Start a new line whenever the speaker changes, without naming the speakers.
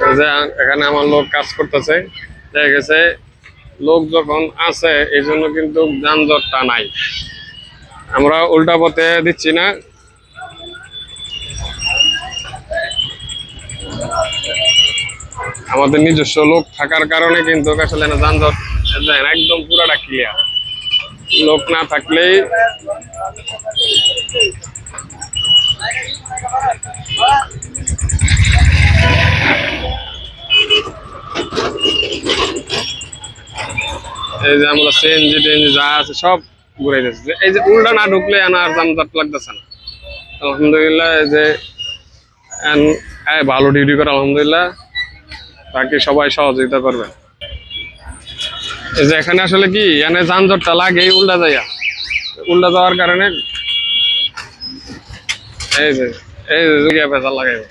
এই যে এখানে আমার লোক কাজ করতেছে, দেখা গেছে লোক যখন আছে এই জন্য কিন্তু যানজটটা নাই। আমরা উল্টা পথে দিচ্ছি না। আমাদের নিজস্ব লোক থাকার কারণে কিন্তু আসলে না যানজট দেখেন একদম পুরাটা ক্লিয়ার। লোক না থাকলেই এই যে আমরা সিএনজি টেনজি যা আছে সব ঘুরে যাচ্ছে। এই যে উল্টা না ঢুকলে আর যানজট লাগতেছে না। আলহামদুলিল্লাহ এই যে ভালো ডিউটি করে আলহামদুলিল্লাহ। বাকি সবাই সহযোগিতা করবে। এই যে এখানে আসলে কি এখানে যানজটটা লাগে উল্টা যাইয়া, উল্টা যাওয়ার কারণে এই যে এই যে পেঁচা লাগাইবে।